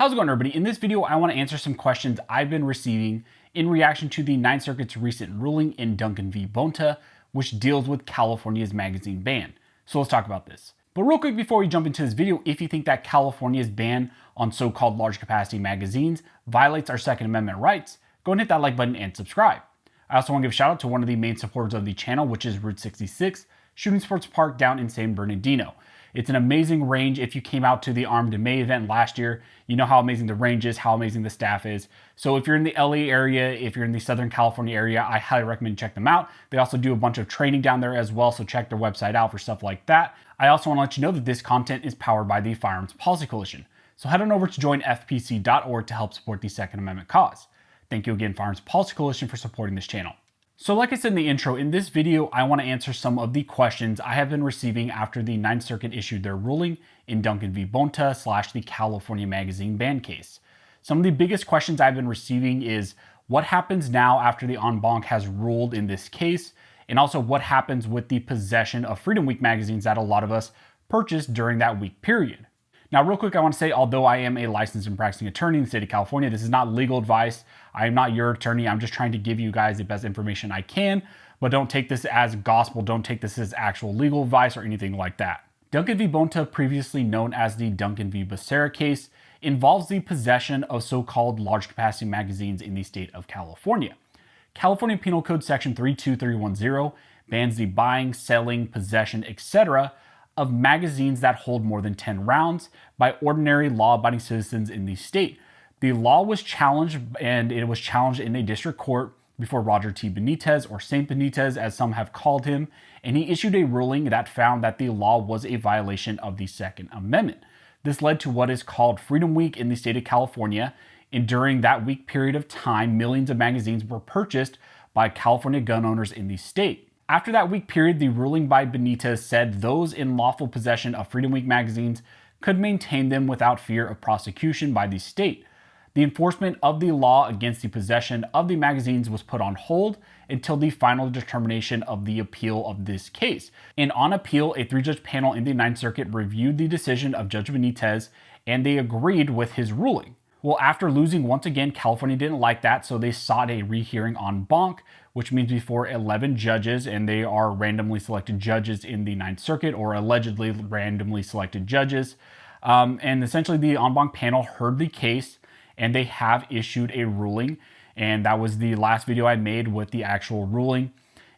How's it going, everybody? In this video, I want to answer some questions I've been receiving in reaction to the Ninth Circuit's recent ruling in Duncan v. Bonta, which deals with California's magazine ban. So let's talk about this. But real quick before we jump into this video, if you think that California's ban on so-called large capacity magazines violates our Second Amendment rights, go and hit that like button and subscribe. I also want to give a shout out to one of the main supporters of the channel, which is Route 66, Shooting Sports Park down in San Bernardino. It's an amazing range. If you came out to the Armed May event last year, you know how amazing the range is, how amazing the staff is. So if you're in the LA area, if you're in the Southern California area, I highly recommend check them out. They also do a bunch of training down there as well, so check their website out for stuff like that. I also want to let you know that this content is powered by the Firearms Policy Coalition. So head on over to joinfpc.org to help support the Second Amendment cause. Thank you again, Firearms Policy Coalition, for supporting this channel. So like I said in the intro, in this video, I want to answer some of the questions I have been receiving after the Ninth Circuit issued their ruling in Duncan v. Bonta / the California magazine ban case. Some of the biggest questions I've been receiving is what happens now after the en banc has ruled in this case, and also what happens with the possession of Freedom Week magazines that a lot of us purchased during that week period. Now, real quick, I want to say, although I am a licensed and practicing attorney in the state of California, this is not legal advice. I am not your attorney. I'm just trying to give you guys the best information I can, but don't take this as gospel. Don't take this as actual legal advice or anything like that. Duncan v. Bonta, previously known as the Duncan v. Becerra case, involves the possession of so-called large capacity magazines in the state of California. California Penal Code Section 32310 bans the buying, selling, possession, etc. of magazines that hold more than 10 rounds by ordinary law-abiding citizens in the state. The law was challenged, and it was challenged in a district court before Roger T. Benitez, or Saint Benitez as some have called him, and he issued a ruling that found that the law was a violation of the Second Amendment. This led to what is called Freedom Week in the state of California, and during that week period of time, millions of magazines were purchased by California gun owners in the state. After that week period, the ruling by Benitez said those in lawful possession of Freedom Week magazines could maintain them without fear of prosecution by the state. The enforcement of the law against the possession of the magazines was put on hold until the final determination of the appeal of this case. And on appeal, a 3-judge panel in the Ninth Circuit reviewed the decision of Judge Benitez, and they agreed with his ruling. Well, after losing once again, California didn't like that, so they sought a rehearing en banc, which means before 11 judges, and they are randomly selected judges in the Ninth Circuit, or allegedly randomly selected judges. And essentially the en banc panel heard the case, and they have issued a ruling, and that was the last video I made with the actual ruling.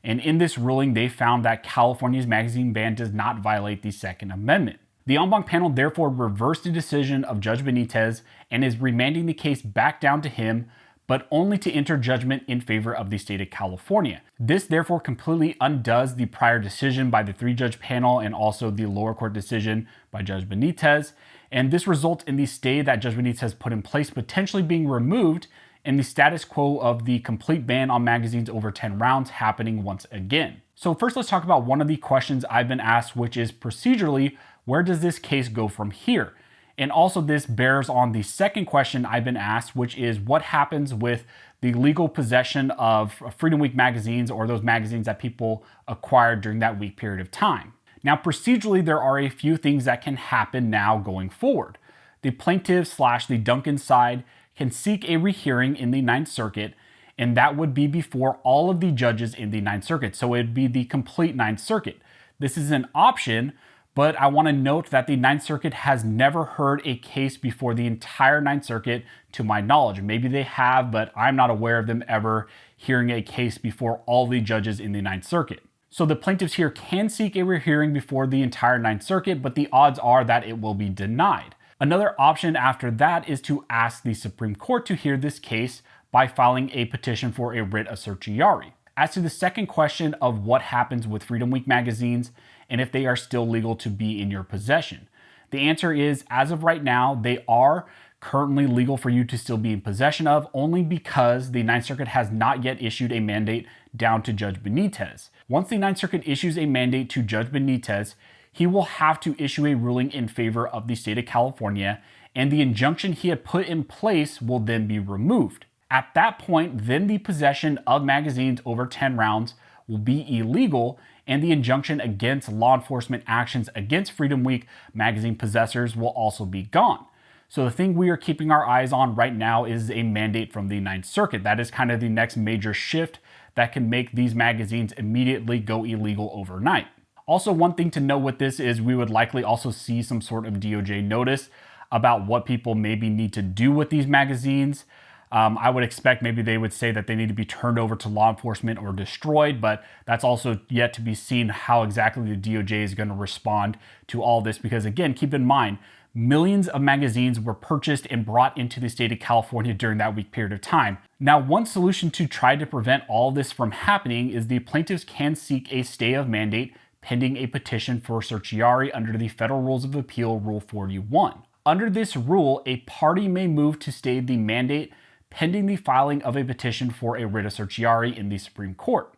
And in this ruling, they found that California's magazine ban does not violate the Second Amendment. The en banc panel therefore reversed the decision of Judge Benitez and is remanding the case back down to him, but only to enter judgment in favor of the state of California. This therefore completely undoes the prior decision by the 3-judge panel and also the lower court decision by Judge Benitez, and this results in the stay that Judge Benitez put in place potentially being removed and the status quo of the complete ban on magazines over 10 rounds happening once again. So first, let's talk about one of the questions I've been asked, which is procedurally, where does this case go from here? And also this bears on the second question I've been asked, which is what happens with the legal possession of Freedom Week magazines, or those magazines that people acquired during that week period of time. Now, procedurally, there are a few things that can happen now going forward. The plaintiff / the Duncan side can seek a rehearing in the Ninth Circuit, and that would be before all of the judges in the Ninth Circuit. So it'd be the complete Ninth Circuit. This is an option, but I want to note that the Ninth Circuit has never heard a case before the entire Ninth Circuit, to my knowledge. Maybe they have, but I'm not aware of them ever hearing a case before all the judges in the Ninth Circuit. So the plaintiffs here can seek a rehearing before the entire Ninth Circuit, but the odds are that it will be denied. Another option after that is to ask the Supreme Court to hear this case by filing a petition for a writ of certiorari. As to the second question of what happens with Freedom Week magazines and if they are still legal to be in your possession, the answer is, as of right now, they are currently legal for you to still be in possession of, only because the Ninth Circuit has not yet issued a mandate down to Judge Benitez. Once the Ninth Circuit issues a mandate to Judge Benitez, he will have to issue a ruling in favor of the state of California, and the injunction he had put in place will then be removed. At that point, then the possession of magazines over 10 rounds will be illegal, and the injunction against law enforcement actions against Freedom Week magazine possessors will also be gone. So the thing we are keeping our eyes on right now is a mandate from the Ninth Circuit. That is kind of the next major shift that can make these magazines immediately go illegal overnight. Also, one thing to note with this is we would likely also see some sort of DOJ notice about what people maybe need to do with these magazines. I would expect maybe they would say that they need to be turned over to law enforcement or destroyed, but that's also yet to be seen how exactly the DOJ is going to respond to all this. Because again, keep in mind, millions of magazines were purchased and brought into the state of California during that week period of time. Now, one solution to try to prevent all this from happening is the plaintiffs can seek a stay of mandate pending a petition for certiorari under the Federal Rules of Appeal Rule 41. Under this rule, a party may move to stay the mandate pending the filing of a petition for a writ of certiorari in the Supreme Court.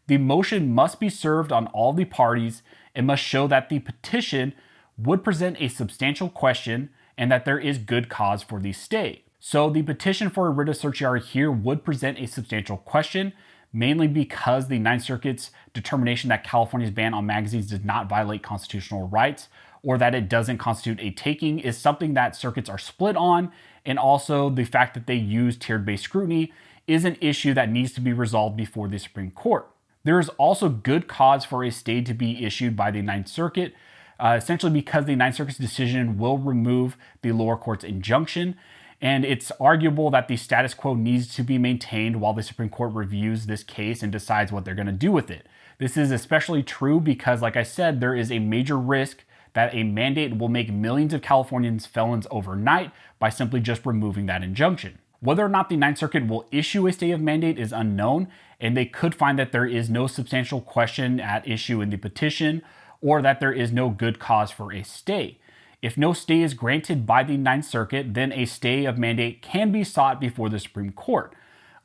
The motion must be served on all the parties and must show that the petition would present a substantial question and that there is good cause for the stay. So the petition for a writ of certiorari here would present a substantial question, mainly because the Ninth Circuit's determination that California's ban on magazines does not violate constitutional rights or that it doesn't constitute a taking is something that circuits are split on, and also the fact that they use tiered-based scrutiny is an issue that needs to be resolved before the Supreme Court. There is also good cause for a stay to be issued by the Ninth Circuit, essentially because the Ninth Circuit's decision will remove the lower court's injunction, and it's arguable that the status quo needs to be maintained while the Supreme Court reviews this case and decides what they're going to do with it. This is especially true because, like I said, there is a major risk that a mandate will make millions of Californians felons overnight by simply just removing that injunction. Whether or not the Ninth Circuit will issue a stay of mandate is unknown, and they could find that there is no substantial question at issue in the petition, or that there is no good cause for a stay. If no stay is granted by the Ninth Circuit, then a stay of mandate can be sought before the Supreme Court.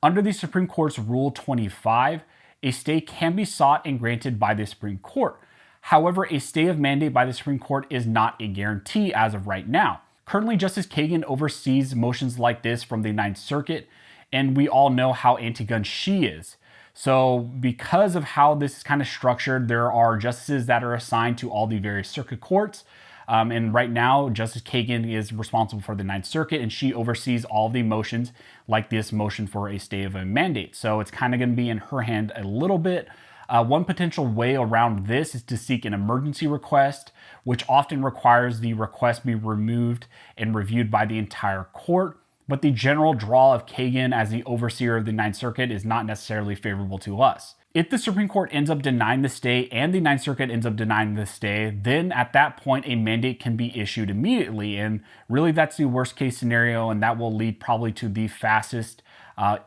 Under the Supreme Court's Rule 25, a stay can be sought and granted by the Supreme Court. However, a stay of mandate by the Supreme Court is not a guarantee as of right now. Currently, Justice Kagan oversees motions like this from the Ninth Circuit, and we all know how anti-gun she is. So because of how this is kind of structured, there are justices that are assigned to all the various circuit courts. And right now, Justice Kagan is responsible for the Ninth Circuit, and she oversees all the motions like this motion for a stay of a mandate. So it's kind of going to be in her hand a little bit. One potential way around this is to seek an emergency request, which often requires the request be removed and reviewed by the entire court. But the general draw of Kagan as the overseer of the Ninth Circuit is not necessarily favorable to us. If the Supreme Court ends up denying the stay and the Ninth Circuit ends up denying the stay, then at that point a mandate can be issued immediately. And really that's the worst case scenario, and that will lead probably to the fastest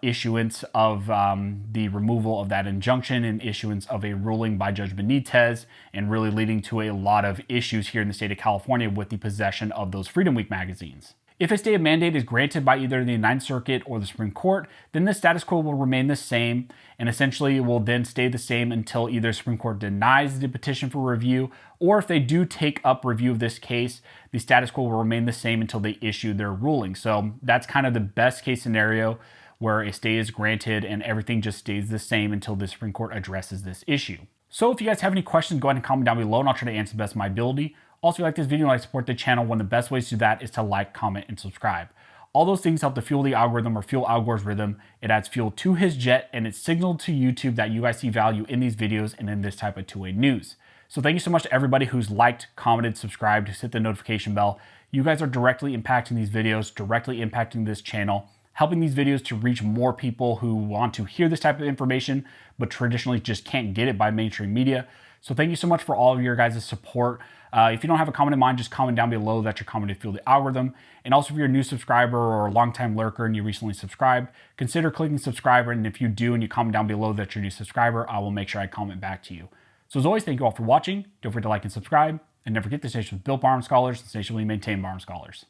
issuance of the removal of that injunction and issuance of a ruling by Judge Benitez, and really leading to a lot of issues here in the state of California with the possession of those Freedom Week magazines. If a stay of mandate is granted by either the Ninth Circuit or the Supreme Court, then the status quo will remain the same, and essentially it will then stay the same until either Supreme Court denies the petition for review, or if they do take up review of this case, the status quo will remain the same until they issue their ruling. So that's kind of the best case scenario, where a stay is granted and everything just stays the same until the Supreme Court addresses this issue. So if you guys have any questions, go ahead and comment down below and I'll try to answer the best of my ability. Also, if you like this video and like to support the channel, one of the best ways to do that is to like, comment, and subscribe. All those things help to fuel the algorithm or fuel Al Gore's rhythm. It adds fuel to his jet, and it's signaled to YouTube that you guys see value in these videos and in this type of two-way news. So thank you so much to everybody who's liked, commented, subscribed, who's hit the notification bell. You guys are directly impacting these videos, directly impacting this channel, helping these videos to reach more people who want to hear this type of information, but traditionally just can't get it by mainstream media. So thank you so much for all of your guys' support. If you don't have a comment in mind, just comment down below that your comment to fuel the algorithm. And also, if you're a new subscriber or a longtime lurker and you recently subscribed, consider clicking subscribe. And if you do and you comment down below that you're a new subscriber, I will make sure I comment back to you. So as always, thank you all for watching. Don't forget to like and subscribe. And never forget to stay with built by armed scholars and stay maintained by armed scholars.